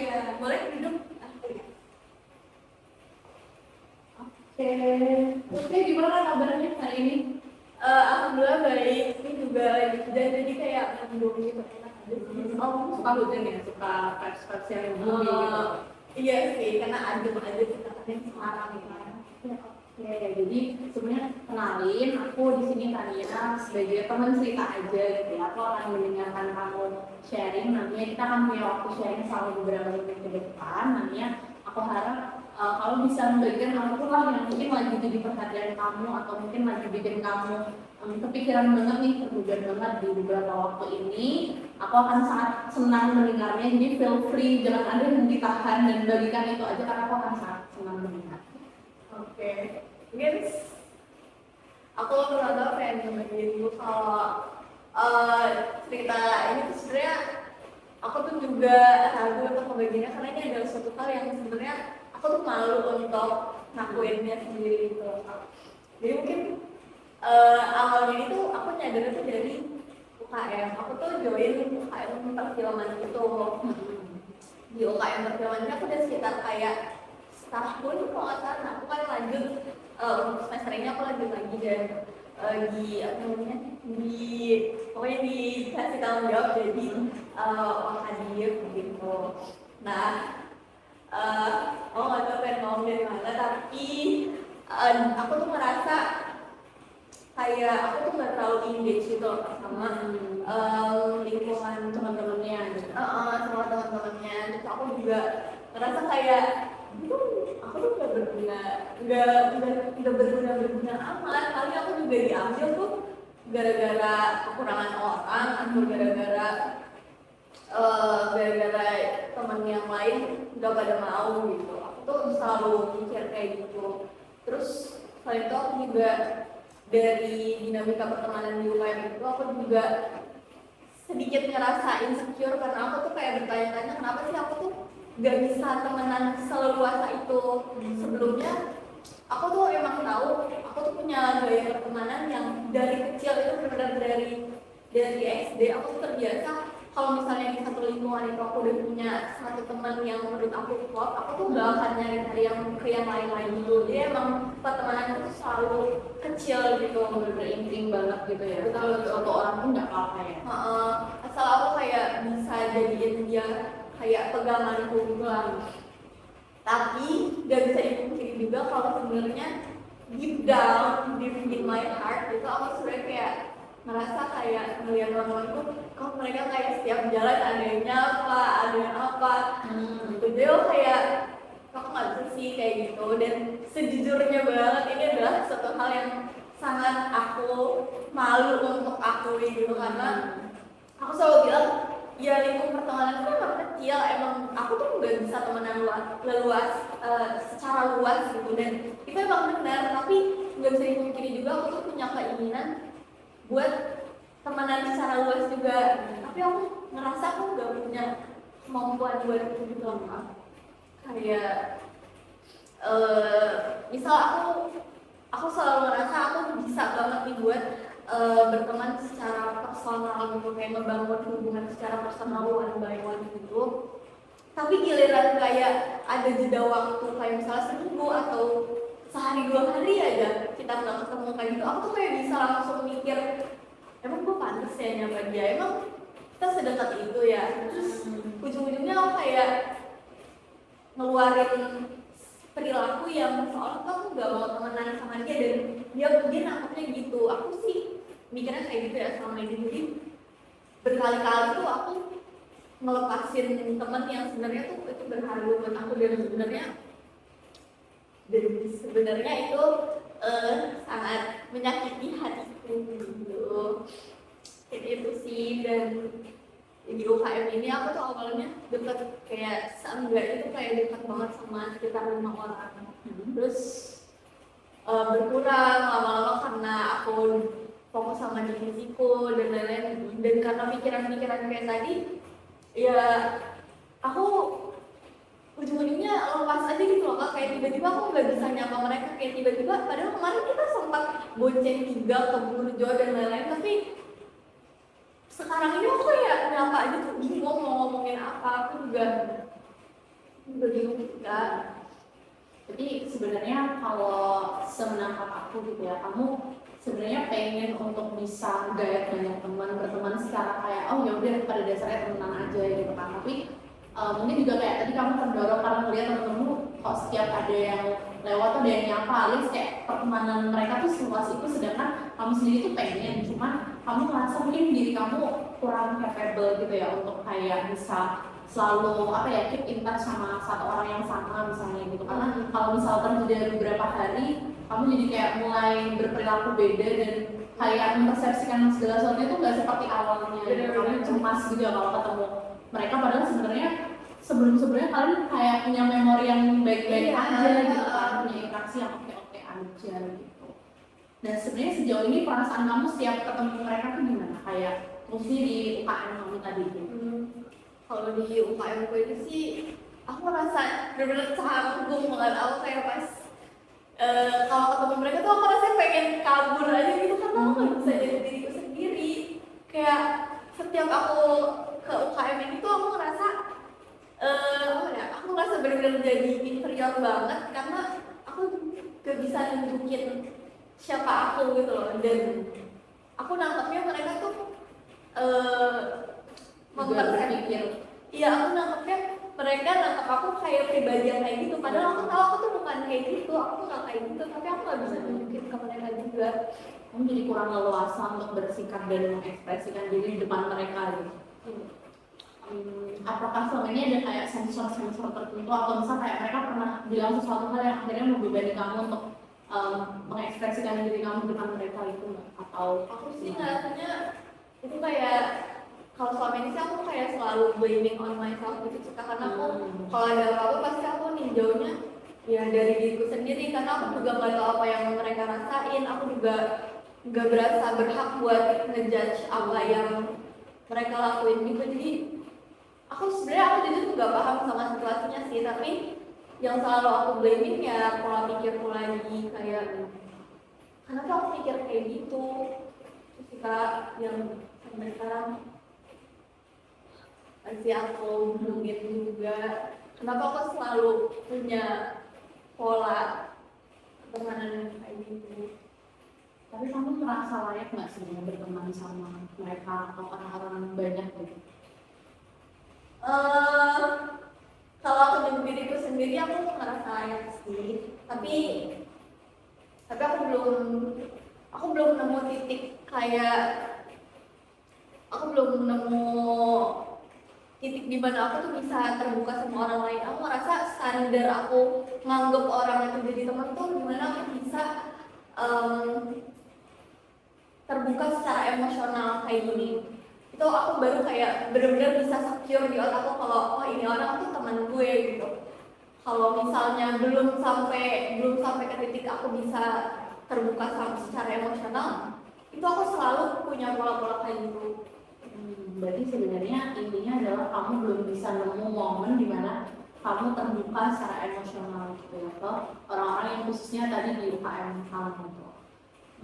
iya. Boleh duduk. Oke, gimana kabarnya hari ini? Alhamdulillah baik. Ini juga lagi hujan jadi kayak mendung gitu. Oh, suka hujan ya? Suka vibes yang gloomy gitu? Iya sih, karena adem aja kita kan yang sekarang ya. Oke, jadi sebenarnya kenalin, aku di sini Tania sebagai teman cerita aja gitu ya. Aku akan mendengarkan kamu sharing. Nantinya kita akan punya waktu sharing selama beberapa menit ke depan. Nantinya aku harap kalau bisa membagikan hal yang mungkin lagi jadi perhatian kamu atau mungkin lagi bikin kamu kepikiran banget nih, tergugah banget di beberapa waktu ini. Aku akan sangat senang mendengarnya. Jadi feel free, jangan ada yang ditahan dan bagikan itu aja karena aku akan sangat senang mendengar. Oke, guys, aku benar-benar pengen ngebagiin dulu kalau cerita ini tuh sebenarnya aku tuh juga ragu untuk membaginya karena ini adalah suatu hal yang sebenarnya aku tuh malu untuk ngakuinnya sendiri gitu. Jadi mungkin awalnya itu aku nyadarnya tuh dari UKM. Aku tuh join UKM perfilman itu. Di UKM perfilman ini aku udah sekitar kayak setahun kalau nggak salah. Aku kan lanjut untuk semester ini aku lanjut lagi dan di apa namanya pokoknya dikasih tanggung jawab jadi wakadir gitu. Nah, aku nggak tahu pengen ngomong dari mana tapi aku tuh merasa kayak aku tuh nggak terlalu engage gitu sama lingkungan Teman-temannya gitu. sama teman-temannya. Terus aku juga ngerasa kayak aku tuh nggak berguna amat. Kali aku juga diambil tuh gara-gara kekurangan orang atau gara-gara teman yang lain nggak pada mau gitu. Aku tuh selalu mikir kayak gitu. Terus selain itu aku juga dari dinamika pertemanan di UKM itu aku juga sedikit ngerasa insecure karena aku tuh kayak bertanya-tanya kenapa sih aku tuh gak bisa temenan seleluasa itu. Sebelumnya aku tuh emang tahu aku tuh punya gaya pertemanan yang dari kecil itu benar-benar dari SD aku tuh terbiasa kalau misalnya di satu lingkungan itu aku udah punya satu teman yang menurut aku klop, aku tuh gak akan nyari yang lain-lain dulu. Jadi emang pertemanan itu selalu kecil gitu, Berinting banget gitu ya. Betul. Suatu orang pun nggak apa-apa ya. Asal aku kayak bisa jadiin dia kayak peganganku gitu lah. Tapi gak bisa dipungkiri juga kalau sebenarnya deep down, deep in my heart itu aku sebenarnya kayak ngerasa kayak ngeliat orang-orang itu kok mereka kayak setiap jalan ada yang nyapa, ada yang apa gitu. Jadi aku kayak aku nggak bisa sih kayak gitu. Dan sejujurnya banget ini adalah suatu hal yang sangat aku malu untuk akui gitu karena aku selalu bilang ya lingkup pertemanan itu emang kecil, emang aku tuh nggak bisa temenan secara luas gitu. Dan itu emang benar, tapi nggak bisa dipungkiri juga aku tuh punya keinginan buat temenan secara luas juga. Tapi aku ngerasa aku nggak punya kemampuan buat itu gitu loh Kak. Kayak misal aku selalu ngerasa aku bisa banget nih buat berteman secara personal gitu, kayak membangun hubungan secara personal one by one gitu. Tapi giliran kayak ada jeda waktu kayak misalnya seminggu atau sehari 2 hari aja kita nggak ketemu kayak gitu, aku tuh kayak bisa langsung mikir emang gue pantas ya nyapa dia, emang kita sedekat itu ya. Terus ujung-ujungnya aku kayak ngeluarin perilaku yang seolah aku nggak mau temenan sama dia dan dia nangkepnya gitu. Aku sih mikirnya kayak gitu ya selama ini. Jadi berkali-kali tuh aku ngelepasin temen yang sebenarnya tuh itu berharga buat aku dan sebenarnya itu sangat menyakiti hatiku gitu. Kayak itu sih. Dan di UKM ini aku tuh awalnya deket kayak seenggaknya tuh kayak dekat banget sama sekitar 5 orang. Terus berkurang lama-lama karena aku fokus sama divisiku dan lain-lain. Dan karena pikiran-pikiran kayak tadi, ya aku ujung-ujungnya lepas aja gitu loh Kak. Kayak tiba-tiba aku nggak bisa nyapa mereka, kayak tiba-tiba padahal kemarin kita sempat bonceng 3 ke Burjo dan lain-lain, tapi sekarang ini aku kayak nyapa aja tuh bingung mau ngomongin apa. Aku juga Udah bingung juga. Jadi sebenarnya kalau semenangkap aku gitu ya, kamu sebenarnya pengen untuk bisa gaya banyak teman, berteman secara kayak oh ya udah pada dasarnya temenan aja gitu kan. Tapi mungkin juga kayak tadi kamu terdorong karena melihat temen-temenmu kok setiap ada yang lewat tuh ada yang nyapa, alias kayak pertemanan mereka tuh seluas itu, sedangkan kamu sendiri tuh pengen, cuman kamu merasa mungkin diri kamu kurang capable gitu ya untuk kayak bisa selalu apa ya keep in touch sama satu orang yang sama misalnya gitu, karena kalau misal terjadi beberapa hari kamu jadi kayak mulai berperilaku beda dan kayak mempersepsikan segala sesuatu itu nggak seperti awalnya gitu. Kamu cemas juga kalau ketemu mereka, padahal sebenarnya sebelumnya kalian kayak punya memori yang baik-baik aja gitu kan, punya interaksi yang oke-oke aja gitu. Dan sebenarnya sejauh ini perasaan kamu setiap ketemu mereka tuh gimana, kayak mesti di UKM kamu tadi itu? Kalau di UKM gue itu sih aku merasa bener-bener canggung banget. Aku kayak pas kalau ketemu mereka tuh aku rasanya pengen kabur aja gitu karena aku nggak bisa jadi diriku sendiri. Kayak setiap aku ke UKM ini tuh aku ngerasa apa ya, aku ngerasa bener-bener jadi inferior banget karena aku gak bisa nunjukin siapa aku gitu loh, dan aku nangkepnya mereka tuh memperpikir. Iya, aku nangkepnya mereka nangkep aku kayak pribadi yang kayak gitu, padahal aku tahu aku tuh bukan kayak gitu, aku tuh gak kayak gitu, tapi aku gak bisa nunjukin ke mereka juga. Kamu jadi kurang leluasa untuk bersikap dan mengekspresikan diri di depan mereka gitu. Apakah selama ini ada kayak sensor-sensor tertentu atau misal kayak mereka pernah bilang sesuatu hal yang akhirnya membebani kamu untuk mengekspresikan diri kamu di depan mereka itu nggak? Atau aku sih ngerasanya itu kayak kalau selama ini sih aku kayak selalu blaming on myself gitu sih, karena aku kalau ada apa-apa pasti aku ninjaunya ya dari diriku sendiri, karena aku juga nggak tahu apa yang mereka rasain, aku juga nggak berasa berhak buat ngejudge apa yang mereka lakuin gitu. Jadi aku sebenarnya aku jujur nggak paham sama situasinya sih, tapi yang selalu aku blaming ya pola pikirku lagi, kayak kenapa aku mikir kayak gitu terus kak, yang sampai sekarang masih aku belum juga kenapa aku selalu punya pola pertemanan kayak gitu. tapi kamu merasa layak nggak sebenarnya berteman sama mereka atau orang-orang banyak gitu? Kalau aku dengan diriku sendiri aku ngerasa layak sih, tapi aku belum nemu titik kayak aku belum nemu titik di mana aku tuh bisa terbuka sama orang lain. Aku merasa standar aku nganggep orang itu jadi teman tuh gimana aku bisa terbuka secara emosional kayak gini. Itu aku baru kayak benar-benar bisa secure di otakku kalau oh ini orang tuh teman gue gitu. Kalau misalnya belum sampai ke titik aku bisa terbuka secara emosional, itu aku selalu punya pola-pola kayak gitu. Berarti sebenarnya intinya adalah kamu belum bisa nemu momen di mana kamu terbuka secara emosional gitu ya ke orang-orang yang khususnya tadi di UKM kamu gitu.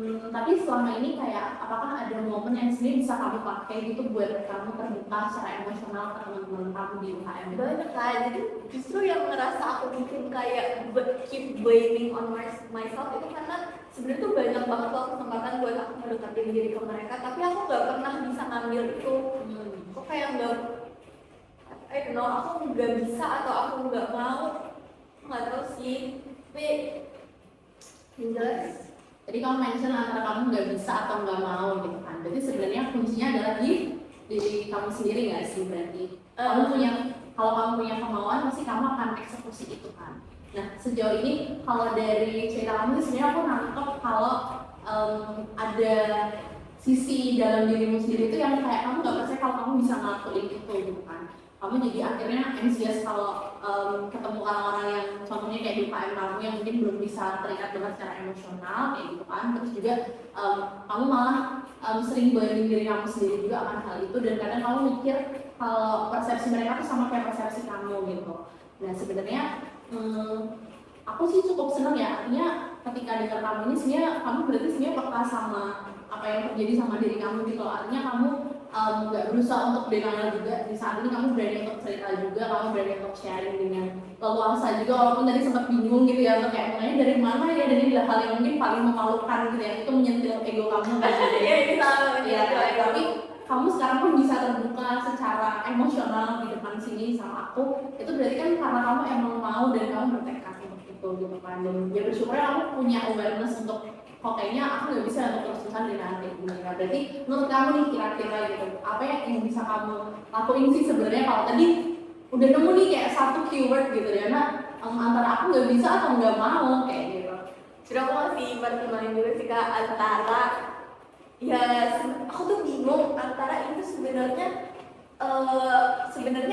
Tapi selama ini kayak apakah ada momen yang sendiri bisa kamu pakai gitu buat kamu terbuka secara emosional ke teman-teman kamu di UKM? Banyak kan, jadi justru yang ngerasa aku bikin kayak keep blaming on myself itu karena sebenarnya tuh banyak banget loh kesempatan buat aku mendekatin diri ke mereka, tapi aku nggak pernah bisa ngambil itu. Kok kayak nggak, I don't know, aku nggak bisa atau aku nggak mau, nggak tahu sih. Tapi yang jelas Jadi kamu mention antara kamu nggak bisa atau nggak mau gitu kan. Berarti sebenarnya kuncinya adalah di diri kamu sendiri nggak sih berarti? Kalau kamu punya kemauan pasti kamu akan eksekusi itu kan. Nah sejauh ini kalau dari cerita kamu sebenarnya aku nangkep kalau ada sisi dalam dirimu sendiri itu yang kayak kamu nggak percaya kalau kamu bisa ngelakuin itu gitu kan. Kamu jadi akhirnya anxious kalau ketemu orang-orang yang contohnya kayak di UKM kamu yang mungkin belum bisa terikat dengan secara emosional kayak gitu kan. Terus juga kamu malah sering banding diri kamu sendiri juga akan hal itu, dan kadang kamu mikir kalau persepsi mereka tuh sama kayak persepsi kamu gitu. Nah sebenarnya aku sih cukup seneng ya, artinya ketika dengar kamu ini sebenarnya kamu berarti sebenarnya peka sama apa yang terjadi sama diri kamu gitu. Artinya kamu nggak berusaha untuk denial juga. Di saat ini kamu berani untuk cerita juga, kamu berani untuk sharing dengan leluasa juga, walaupun tadi sempat bingung gitu ya, untuk kayak mulainya dari mana ya, dan ini adalah hal yang mungkin paling memalukan gitu ya, itu menyentil ego kamu kan gitu ya. Iya, tapi kamu sekarang pun bisa terbuka secara emosional di depan sini sama aku, itu berarti kan karena kamu emang mau dan kamu bertekad untuk itu gitu kan. Dan ya bersyukur kamu punya awareness untuk kok kayaknya aku nggak bisa untuk terus-terusan di nanti gini. Nah, berarti menurut kamu nih kira-kira gitu, apa yang bisa kamu lakuin sih sebenarnya kalau tadi udah nemu nih kayak satu keyword gitu ya, nah antara aku nggak bisa atau nggak mau kayak gitu. Sudah aku masih pertimbangin juga sih Kak, antara ya aku tuh bingung antara itu sebenarnya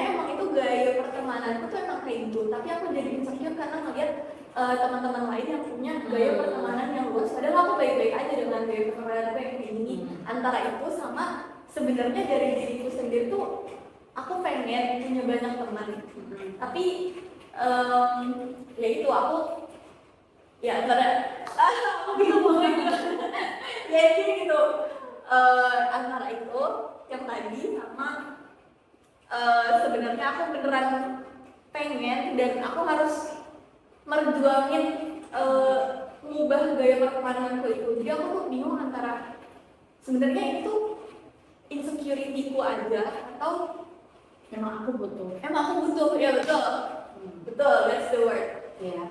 emang itu gaya pertemananku tuh emang kayak gitu, tapi aku jadi insecure karena ngeliat teman-teman lain yang punya gaya pertemanan yang luas, padahal aku baik-baik aja dengan gaya pertemanan aku yang kayak gini. Antara itu sama sebenarnya dari diriku sendiri tuh aku pengen punya banyak teman, tapi ya itu aku ya antara aku bingung banget ya ini gitu, antara itu yang tadi sama sebenarnya aku beneran pengen dan aku harus merjuangin mengubah gaya pertemananku itu. Jadi aku tuh bingung antara sebenarnya itu insecurity-ku aja atau Emang aku butuh. Ya betul, betul, that's the word. Ya.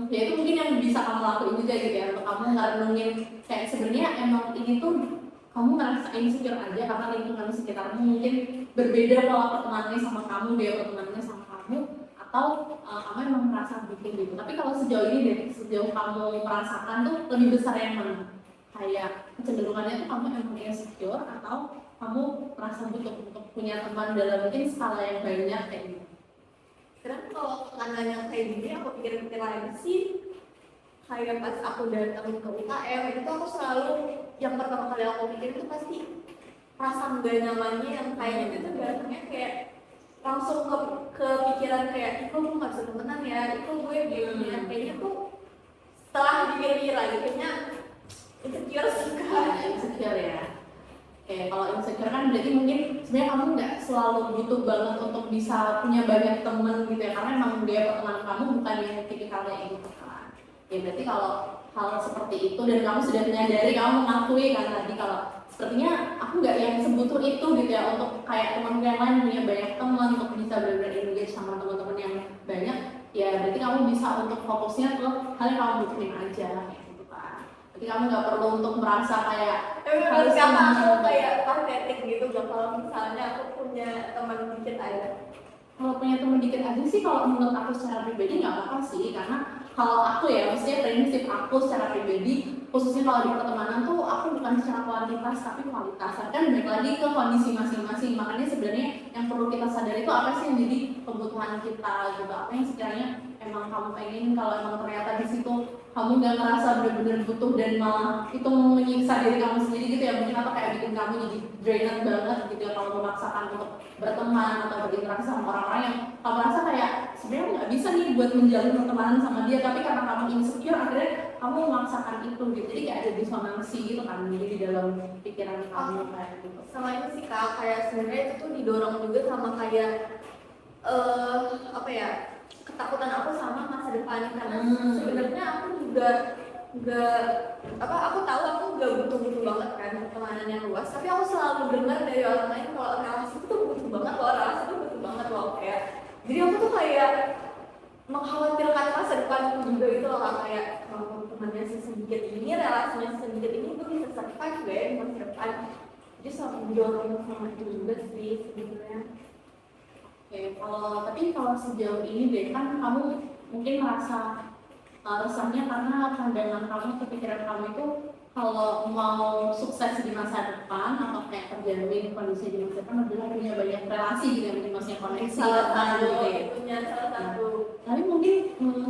Ya itu mungkin yang bisa kamu lakuin juga gitu ya, untuk kamu ngerenungin kayak sebenarnya emang ini tuh kamu ngerasa insecure aja karena lingkungan sekitarmu mungkin berbeda pola pertemanannya sama kamu, gaya pertemanannya sama kamu, atau kamu emang merasa bikin gitu. Tapi kalau sejauh ini deh, sejauh kamu merasakan tuh lebih besar yang mana? Kayak kecenderungannya tuh kamu emang insecure atau kamu merasa butuh untuk punya teman dalam mungkin skala yang banyak kayak gitu? Sekarang kalau tekanan yang kayak gini aku pikir-pikir lagi sih, kayak pas aku datang ke UKM itu aku selalu yang pertama kali aku pikir itu pasti rasa gak nyamannya yang kayaknya itu datangnya kayak langsung ke pikiran kayak itu gue gak bisa temenan ya, itu gue gini ya, kayaknya tuh setelah dipikir-pikir lagi kayaknya insecure suka. Insecure ya. Oke, kalau insecure kan berarti mungkin sebenarnya kamu nggak selalu butuh banget untuk bisa punya banyak temen gitu ya, karena emang gaya pertemanan kamu bukan yang tipikalnya kayak gitu kan. Ya berarti kalau hal seperti itu dan kamu sudah menyadari, kamu mengakui kan tadi kalau sepertinya aku nggak yang sebutuh itu gitu ya untuk kayak teman yang lain punya banyak teman untuk bisa benar-benar engage sama teman-teman yang banyak, ya berarti kamu bisa untuk fokusnya ke hal yang kamu butuhin aja kayak gitu kan. Jadi kamu nggak perlu untuk merasa kayak harus kata aku kayak patetik gitu dong kalau misalnya aku punya teman dikit aja. Kalau punya teman dikit aja sih, kalau menurut aku secara pribadi nggak apa-apa sih, karena kalau aku ya, maksudnya prinsip aku secara pribadi, khususnya kalau di pertemanan tuh aku bukan secara kuantitas tapi kualitas. Kan balik lagi ke kondisi masing-masing. Makanya sebenarnya yang perlu kita sadari itu apa sih yang jadi kebutuhan kita gitu, apa yang sekiranya emang kamu pengen. Kalau emang ternyata di situ kamu nggak ngerasa benar-benar butuh dan malah itu menyiksa diri kamu sendiri gitu ya, mungkin apa kayak bikin kamu jadi drained banget gitu ya kalau memaksakan untuk berteman atau berinteraksi sama orang-orang yang kamu rasa kayak sebenarnya nggak bisa nih buat menjalin pertemanan sama dia, tapi karena kamu insecure akhirnya kamu memaksakan itu gitu. Jadi kayak ada disonansi gitu kan, jadi di dalam pikiran kamu kayak gitu. Sama itu sih Kak, kayak sebenarnya itu tuh didorong juga sama kayak apa ya, ketakutan aku sama masa depan, karena sebenarnya aku juga aku tahu aku gak butuh banget kan pertemanan yang luas, tapi aku selalu dengar dari orang lain kalau relasi itu tuh butuh banget loh, relasi itu butuh banget loh kayak. Jadi aku tuh kayak mengkhawatirkan masa depanku juga gitu loh Kak, kayak kalau temannya sedikit ini, relasinya sedikit ini, gue bisa survive gak ya di masa depan. Jadi selalu didorong sama itu juga sih sebenarnya. Oke, kalau sejauh ini deh kan kamu mungkin merasa resahnya karena pandangan kamu, kepikiran kamu itu kalau mau sukses di masa depan atau kayak terjamin kondisi di masa depan adalah punya banyak relasi gitu ya, mungkin maksudnya koneksi salah gitu ya. salah satu. Tapi mungkin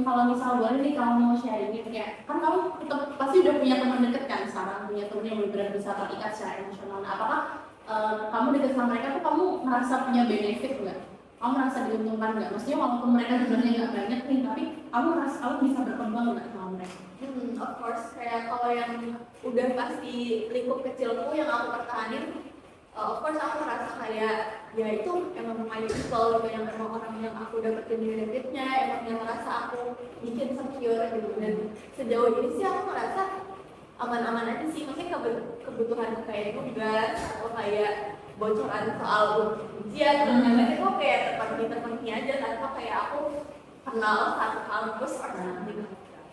kalau misal boleh nih kamu mau sharing kayak kan kamu pasti udah punya teman deket kan sekarang, punya teman yang benar-benar bisa terikat secara emosional. Nah, apakah kamu deket sama mereka tuh kamu merasa punya benefit nggak? Kamu merasa diuntungkan nggak? Maksudnya walaupun mereka sebenarnya nggak banyak nih, tapi kamu merasa kamu bisa berkembang nggak sama mereka? Of course, kayak kalau yang udah pasti lingkup kecilku yang aku pertahanin, of course aku merasa kayak ya itu emang my people gitu, yang emang orang yang aku dapetin benefitnya, emang yang merasa aku bikin secure gitu. Dan sejauh ini sih aku merasa aman-aman aja sih, maksudnya kebutuhan kayak tugas atau kayak bocoran soal ujian dan lain-lain itu kayak terpenuhi aja tanpa kayak aku kenal satu kampus gitu.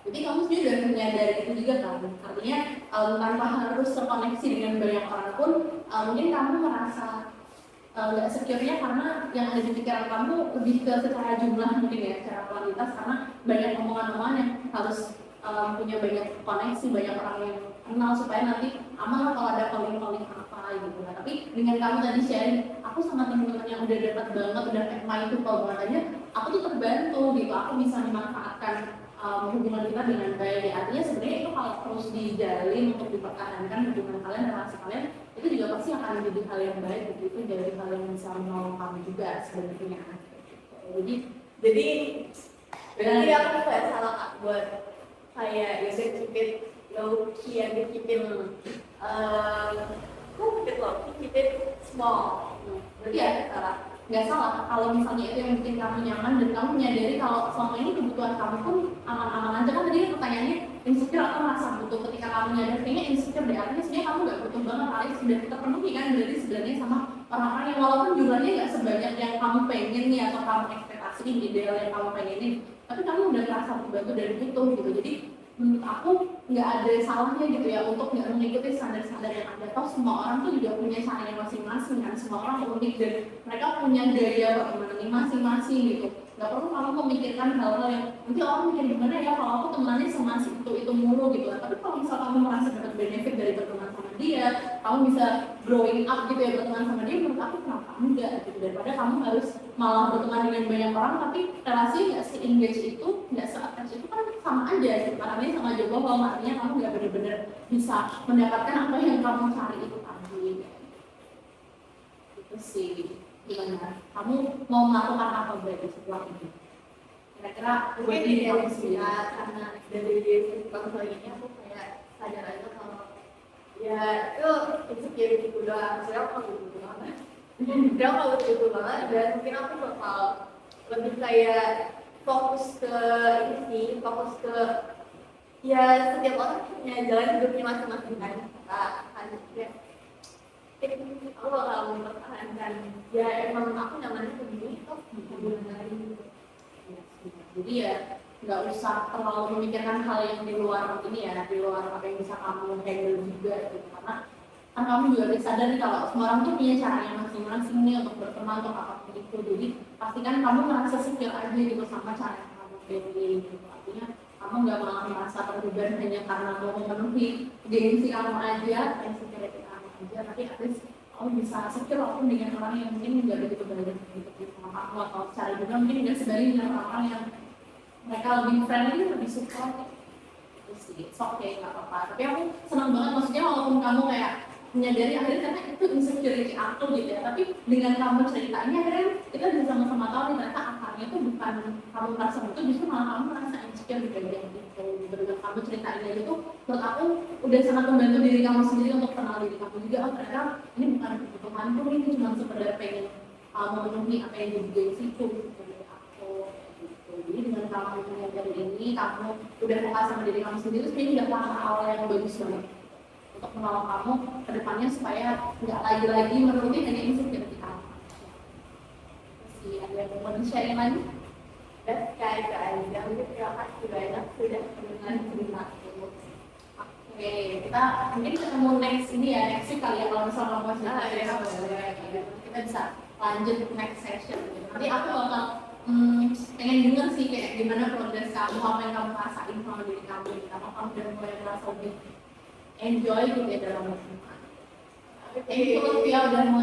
Jadi kamu sendiri udah menyadari itu juga kan, artinya tanpa harus terkoneksi dengan banyak orang pun mungkin kamu merasa nggak secure-nya karena yang ada di pikiran kamu lebih ke secara jumlah mungkin ya, secara kualitas, karena banyak omongan-omongan yang harus punya banyak koneksi, banyak orang yang kenal supaya nanti aman lah kalau ada calling-calling apa gitu. Nah, tapi dengan kamu tadi sharing, aku sama teman-teman yang udah dapat banget, udah kayak main tuh banget aja, aku tuh terbantu gitu, aku bisa memanfaatkan hubungan kita dengan baik. Artinya sebenarnya itu kalau terus dijalin untuk dipertahankan hubungan kalian, relasi kalian, itu juga pasti akan menjadi hal yang baik begitu dari hal yang bisa menolong kamu juga sebenarnya. Jadi berarti aku kayak salah Kak, buat kayak ya udah keep it low key and keep it keep it small. Berarti Iya. ada salah. nggak salah kalau misalnya itu yang bikin kamu nyaman dan kamu menyadari kalau selama ini kebutuhan kamu pun aman-aman aja. Kan tadi pertanyaannya insecure atau merasa butuh, ketika kamu nyadar kayaknya insecure deh, artinya sebenarnya kamu nggak butuh banget, paling sudah terpenuhi kan berarti sebenarnya sama orang-orang yang walaupun jumlahnya nggak sebanyak yang kamu pengen nih atau kamu ekspektasiin ideal yang kamu pengenin, tapi kamu udah merasa terbantu dan butuh gitu. Jadi menurut aku nggak ada salahnya gitu ya untuk nggak mengikuti standar-standar yang ada. Toh semua orang tuh juga punya caranya masing-masing kan, semua orang unik dan mereka punya gaya pertemanan masing-masing gitu. Nggak perlu kamu memikirkan hal-hal yang nanti orang mikir gimana ya kalau aku temenannya sama si itu mulu gitu. Tapi kalau misal kamu merasa dapat benefit dari berteman sama dia, kamu bisa growing up gitu ya berteman sama dia, menurut aku kenapa enggak gitu. Daripada kamu harus malah berteman dengan banyak orang tapi relasi nggak se-engage itu, nggak se-attach itu, kan sama aja gitu. Karena ini sama aja bohong, artinya kamu nggak benar-benar bisa mendapatkan apa yang kamu cari itu tadi. Itu sih. Gimana? Kamu mau melakukan apa berarti setelah ini? Kira-kira Mungkin diri ya kamu sendiri. karena dari bangsa ini aku kayak sadar aja kalau ya itu insecurity udah maksudnya aku butuh banget. Udah kalau butuh banget dan mungkin aku bakal lebih kayak fokus ke ini sih, fokus ke ya setiap orang punya jalan hidupnya masing-masing kan. Kita kan ya aku bakal mempertahankan ya emang aku nyamannya begini toh hubungan lain. Jadi ya nggak usah terlalu memikirkan hal yang di luar ini ya, di luar apa yang bisa kamu handle juga gitu. Karena kan kamu juga harus sadar nih kalau semua orang tuh punya caranya masing-masing nih untuk berteman atau apapun itu. Jadi pastikan kamu merasa secure aja gitu sama cara yang kamu pilih gitu. Artinya kamu nggak malah merasa terbeban hanya karena mau memenuhi gengsi kamu aja, insecurity kamu aja, tapi at least kamu bisa secure walaupun dengan orang yang mungkin nggak begitu banyak gitu sama kamu, atau secara juga mungkin nggak sebanding dengan orang yang mereka lebih friendly, lebih support. Itu sih, it's okay, nggak apa-apa. Tapi aku senang banget, maksudnya walaupun kamu kayak menyadari akhirnya karena itu insecurity aku gitu ya, tapi dengan kamu ceritanya akhirnya kita bisa sama-sama tahu nih ternyata akarnya itu bukan kamu merasa butuh, justru malah kamu merasa insecure di bagian itu. Dengan kamu ceritain aja itu, menurut aku udah sangat membantu diri kamu sendiri untuk kenal diri kamu juga. Oh ternyata ini bukan kebutuhanku, ini cuma sekedar pengen memenuhi apa yang jadi gengsiku dari aku gitu. Jadi dengan kamu menyadari ini, kamu udah fokus sama diri kamu sendiri, terus ini udah langkah awal yang bagus banget untuk menolong kamu ke depannya supaya nggak lagi-lagi menuruti hanya insecurity kamu. Masih ada yang mau di-sharing lagi? Dan kayak aja mungkin terima kasih banyak sudah mendengar ceritaku. Oke, kita mungkin ketemu next ini ya, next week kali ya kalau misalnya mau cerita ya, boleh. Kita bisa lanjut next session. Nanti aku bakal pengen denger sih kayak gimana progres kamu, apa yang kamu rasain sama diri kamu, apa kamu udah mulai merasa lebih enjoy gitu ya dalam hubungan. Thank you Lutfi udah mau